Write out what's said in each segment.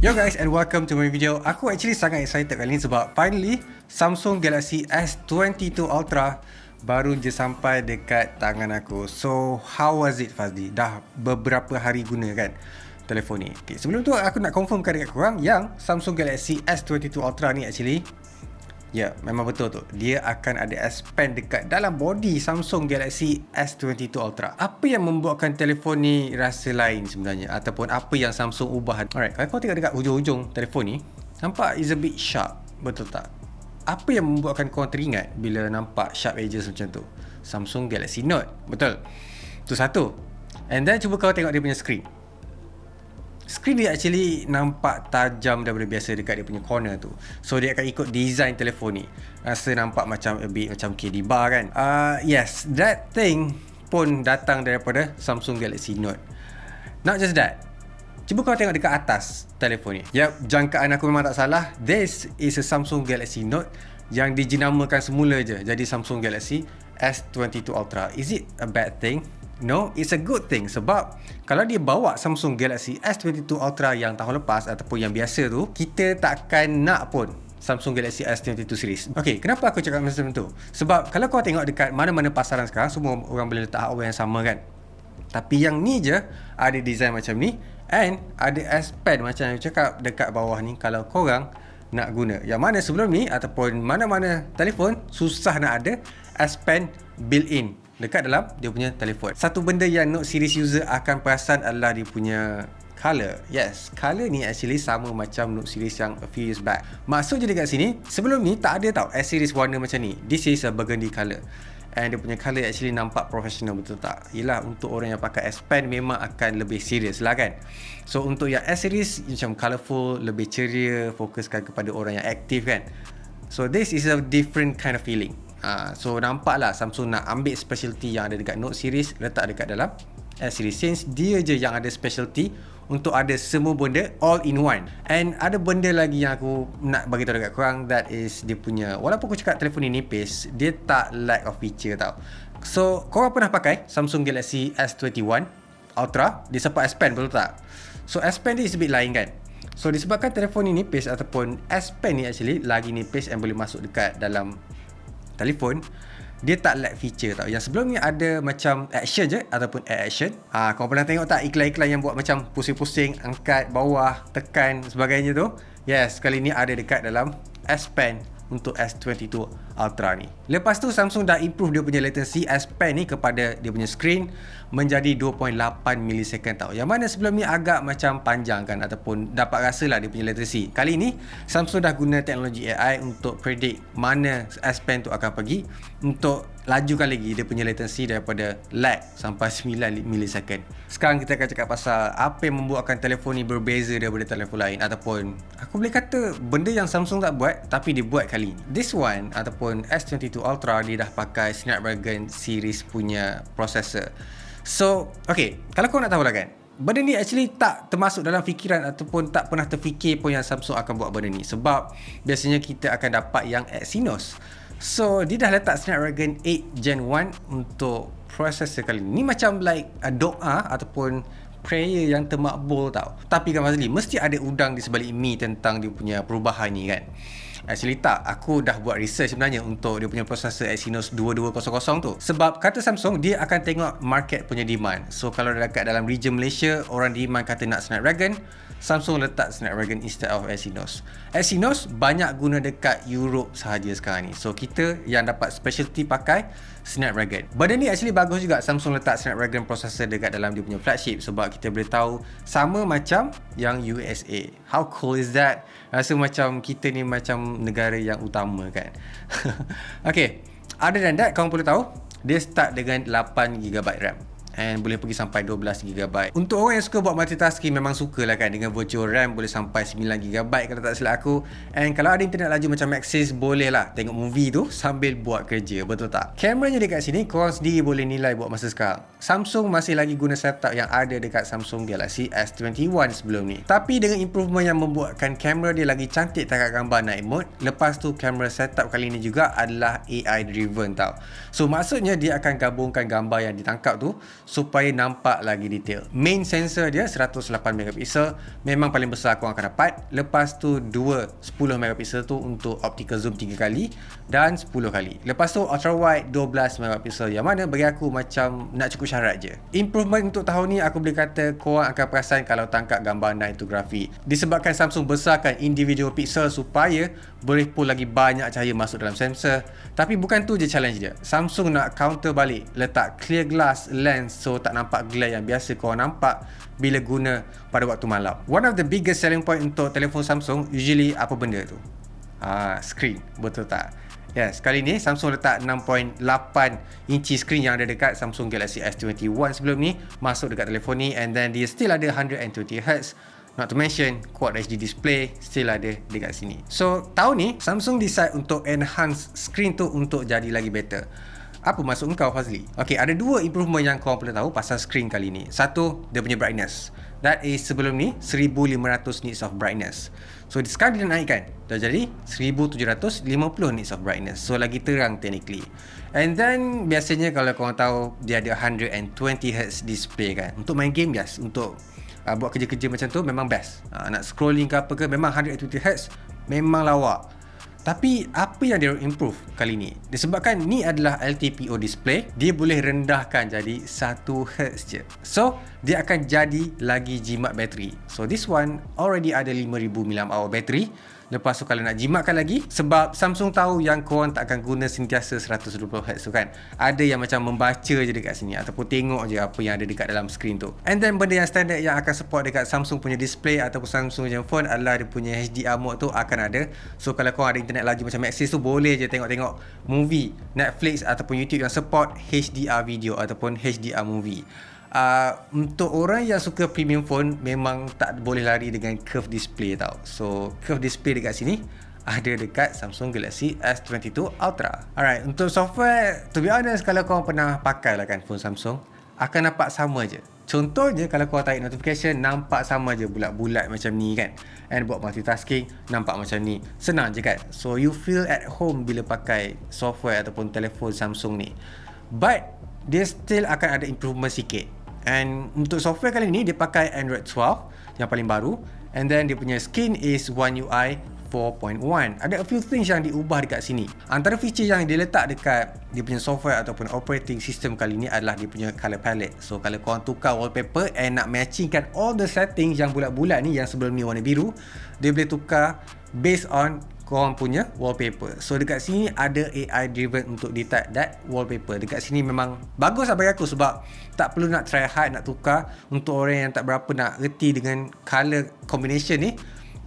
Yo guys, and welcome to my video. Aku actually sangat excited kali ni sebab finally Samsung Galaxy S22 Ultra baru je sampai dekat tangan aku. So how was it, Fazli? Dah beberapa hari guna kan telefon ni. Okay, sebelum tu aku nak confirmkan dekat korang yang Samsung Galaxy S22 Ultra ni actually, ya, memang betul tu. Dia akan ada S Pen dekat dalam body Samsung Galaxy S22 Ultra. Apa yang membuatkan telefon ni rasa lain sebenarnya? Ataupun apa yang Samsung ubah? Alright, kalau kau tengok dekat hujung-hujung telefon ni, nampak is a bit sharp. Betul tak? Apa yang membuatkan kau teringat bila nampak sharp edges macam tu? Samsung Galaxy Note. Betul. Tu satu. And then cuba kau tengok dia punya screen. Screen dia actually nampak tajam daripada biasa dekat dia punya corner tu. So dia akan ikut design telefon ni. Rasa nampak macam a bit macam KD bar kan. Yes, that thing pun datang daripada Samsung Galaxy Note. Not just that, cuba kau tengok dekat atas telefon ni. Yap, jangkaan aku memang tak salah. This is a Samsung Galaxy Note yang dijenamakan semula je jadi Samsung Galaxy S22 Ultra. Is it a bad thing? No, it's a good thing sebab kalau dia bawa Samsung Galaxy S22 Ultra yang tahun lepas ataupun yang biasa tu, kita takkan nak pun Samsung Galaxy S22 series. Okay, kenapa aku cakap macam tu? Sebab kalau kau tengok dekat mana-mana pasaran sekarang, semua orang boleh letak hardware yang sama kan. Tapi yang ni je ada design macam ni and ada S Pen macam yang aku cakap dekat bawah ni kalau korang nak guna. Yang mana sebelum ni ataupun mana-mana telefon susah nak ada S Pen built-in dekat dalam dia punya telefon. Satu benda yang Note series user akan perasan adalah dia punya color. Yes, color ni actually sama macam Note series yang a few years back. Maksudnya dekat sini, sebelum ni tak ada tau S series warna macam ni. This is a burgundy color. And dia punya color actually nampak professional, betul tak? Yelah, untuk orang yang pakai S Pen memang akan lebih serius lah kan. So untuk yang S series macam colourful, lebih ceria, fokuskan kepada orang yang aktif kan. So this is a different kind of feeling. So nampaklah Samsung nak ambil specialty yang ada dekat Note series, letak dekat dalam S series, since dia je yang ada specialty untuk ada semua benda all in one. And ada benda lagi yang aku nak bagi tahu dekat korang, that is dia punya, walaupun aku cakap telefon ni nipis, dia tak lack of feature tau. So korang pernah pakai Samsung Galaxy S21 Ultra, dia support S Pen, betul tak? So S Pen dia is a bit lain kan. So disebabkan telefon ni nipis ataupun S Pen ni actually lagi nipis and boleh masuk dekat dalam telefon, dia tak lack feature tau. Yang sebelum ni ada macam action je ataupun air action. Kau pernah tengok tak iklan-iklan yang buat macam pusing-pusing, angkat, bawah, tekan sebagainya tu? Yes, kali ni ada dekat dalam S Pen untuk S22 Ultra ni. Lepas tu Samsung dah improve dia punya latency S Pen ni kepada dia punya screen menjadi 2.8 millisecond tau. Yang mana sebelum ni agak macam panjang kan, ataupun dapat rasalah dia punya latency. Kali ni Samsung dah guna teknologi AI untuk predict mana S Pen tu akan pergi untuk lajukan lagi dia punya latency daripada lag sampai 9 millisecond. Sekarang kita akan cakap pasal apa yang membuatkan telefon ni berbeza daripada telefon lain, ataupun aku boleh kata benda yang Samsung tak buat tapi dia buat kali ni. This one ataupun S22 Ultra dia dah pakai Snapdragon series punya processor. So, okay, kalau kau nak tahu lah kan, benda ni actually tak termasuk dalam fikiran ataupun tak pernah terfikir pun yang Samsung akan buat benda ni. Sebab biasanya kita akan dapat yang Exynos. So, dia dah letak Snapdragon 8 Gen 1 untuk processor kali ni. Ni macam like doa ataupun prayer yang termakbul tau. Tapi kan Fazli, mesti ada udang di sebalik mi tentang dia punya perubahan ni kan. Actually tak, aku dah buat research sebenarnya untuk dia punya processor Exynos 2200 tu. Sebab kata Samsung, dia akan tengok market punya demand. So kalau dekat dalam region Malaysia, orang demand kata nak Snapdragon, Samsung letak Snapdragon instead of Exynos. Exynos banyak guna dekat Europe sahaja sekarang ni. So kita yang dapat specialty pakai Snapdragon. Benda ni actually bagus juga Samsung letak Snapdragon processor dekat dalam dia punya flagship, sebab kita boleh tahu sama macam yang USA. How cool is that? Rasa macam kita ni macam negara yang utama kan. Okay, other than that, korang perlu tahu dia start dengan 8GB RAM and boleh pergi sampai 12GB. Untuk orang yang suka buat multitasking, memang suka lah kan, dengan virtual RAM boleh sampai 9GB kalau tak silap aku. And kalau ada internet laju macam Maxis, boleh lah tengok movie tu sambil buat kerja, betul tak? Kameranya dekat sini, korang sendiri boleh nilai buat masa sekarang. Samsung masih lagi guna setup yang ada dekat Samsung Galaxy S21 sebelum ni. Tapi dengan improvement yang membuatkan kamera dia lagi cantik tangkap gambar night mode. Lepas tu kamera setup kali ni juga adalah AI driven tau. So maksudnya dia akan gabungkan gambar yang ditangkap tu supaya nampak lagi detail. Main sensor dia 108 megapiksel, memang paling besar korang akan dapat. Lepas tu dua 10 megapiksel tu untuk optical zoom 3 kali dan 10 kali. Lepas tu ultra wide 12 megapiksel, yang mana bagi aku macam nak cukup syarat je. Improvement untuk tahun ni aku boleh kata korang akan perasan kalau tangkap gambar night photography. Disebabkan Samsung besarkan individual pixel supaya boleh pull lagi banyak cahaya masuk dalam sensor. Tapi bukan tu je challenge dia. Samsung nak counter balik, letak clear glass lens so tak nampak glare yang biasa korang nampak bila guna pada waktu malam. One of the biggest selling point untuk telefon Samsung usually apa benda tu? Screen, betul tak? Yes, kali ni Samsung letak 6.8 inci screen yang ada dekat Samsung Galaxy S21 sebelum ni masuk dekat telefon ni, and then dia still ada 120Hz. Not to mention Quad HD display still ada dekat sini. So tahun ni Samsung decide untuk enhance screen tu untuk jadi lagi better. Apa maksud engkau, Fazli? Okay, ada dua improvement yang korang perlu tahu pasal screen kali ni. Satu, dia punya brightness. That is sebelum ni 1500 nits of brightness. So sekarang dia naikkan, dah jadi 1750 nits of brightness. So lagi terang technically. And then biasanya kalau korang tahu dia ada 120Hz display kan. Untuk main game, yes. Untuk buat kerja-kerja macam tu memang best. Nak scrolling ke apa ke, memang 120Hz memang lawak. Tapi apa yang dia improve kali ni? Disebabkan ni adalah LTPO display, dia boleh rendahkan jadi 1Hz je. So dia akan jadi lagi jimat bateri. So this one already ada 5000 mAh bateri. Lepas tu kalau nak jimatkan lagi, sebab Samsung tahu yang korang tak akan guna sentiasa 120Hz tu kan. Ada yang macam membaca je dekat sini ataupun tengok je apa yang ada dekat dalam screen tu. And then benda yang standard yang akan support dekat Samsung punya display ataupun Samsung punya phone adalah dia punya HDR mode tu akan ada. So kalau korang ada internet laju macam Maxis tu, boleh je tengok-tengok movie, Netflix ataupun YouTube yang support HDR video ataupun HDR movie. Untuk orang yang suka premium phone memang tak boleh lari dengan curve display tau. So curve display dekat sini ada dekat Samsung Galaxy S22 Ultra. Alright, untuk software, to be honest, kalau korang pernah pakai lah kan phone Samsung, akan nampak sama je. Contohnya kalau korang tarik notification, nampak sama je, bulat-bulat macam ni kan. And buat multitasking, nampak macam ni. Senang je kan. So you feel at home bila pakai software ataupun telefon Samsung ni. But dia still akan ada improvement sikit. And untuk software kali ni dia pakai Android 12 yang paling baru, and then dia punya skin is One UI 4.1. Ada a few things yang diubah dekat sini. Antara feature yang dia letak dekat dia punya software ataupun operating system kali ni adalah dia punya color palette. So kalau korang tukar wallpaper and nak matchingkan all the settings yang bulat-bulat ni, yang sebelum ni warna biru, dia boleh tukar based on korang punya wallpaper. So dekat sini ada AI driven untuk detect that wallpaper. Dekat sini memang bagus lah bagi aku, sebab tak perlu nak try hard nak tukar. Untuk orang yang tak berapa nak reti dengan color combination ni,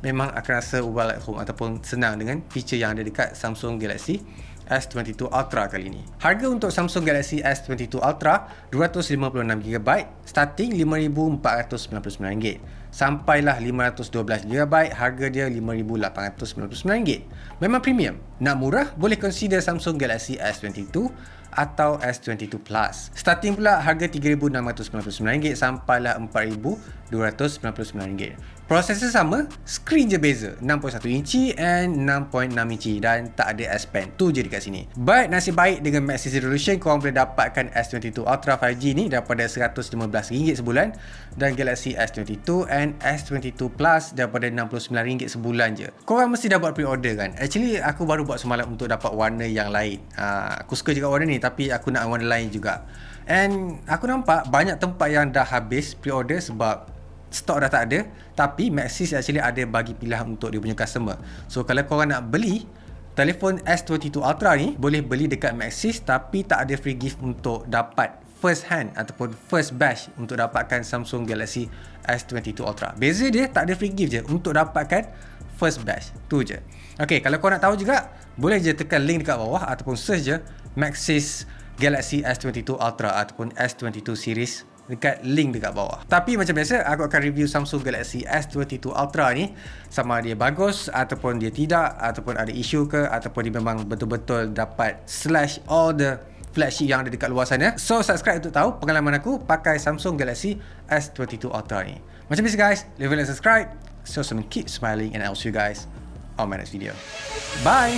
memang akan rasa well at home ataupun senang dengan feature yang ada dekat Samsung Galaxy S22 Ultra kali ni. Harga untuk Samsung Galaxy S22 Ultra 256GB starting RM5,499, sampailah 512GB harga dia RM5,899. Memang premium. Nak murah boleh consider Samsung Galaxy S22 atau S22 Plus. Starting pula harga RM3,699 sampailah RM4,299. Prosesor sama, screen je beza, 6.1 inci and 6.6 inci dan tak ada S Pen. Tu je dekat sini. But nasib baik dengan Maxis Resolution korang boleh dapatkan S22 Ultra 5G ni daripada RM115 sebulan, dan Galaxy S22 and S22 Plus daripada RM69 sebulan je. Korang mesti dah buat pre-order kan? Actually aku baru buat semalam untuk dapat warna yang lain. Aku suka juga warna ni, tapi aku nak warna lain juga. And aku nampak banyak tempat yang dah habis pre-order sebab stok dah tak ada. Tapi Maxis actually ada bagi pilihan untuk dia punya customer. So kalau korang nak beli telefon S22 Ultra ni, boleh beli dekat Maxis, tapi tak ada free gift untuk dapat first hand ataupun first batch untuk dapatkan Samsung Galaxy S22 Ultra. Beza dia tak ada free gift je untuk dapatkan first batch. Tu je. Okay, kalau korang nak tahu juga, boleh je tekan link dekat bawah ataupun search je Maxis Galaxy S22 Ultra ataupun S22 series dekat link dekat bawah. Tapi macam biasa, aku akan review Samsung Galaxy S22 Ultra ni, sama dia bagus ataupun dia tidak, ataupun ada isu ke, ataupun dia memang betul-betul dapat slash all the flagship yang ada dekat luar sana. So subscribe untuk tahu pengalaman aku pakai Samsung Galaxy S22 Ultra ni. Macam biasa guys, leave a like, subscribe, so keep smiling, and I'll see you guys on my next video. Bye.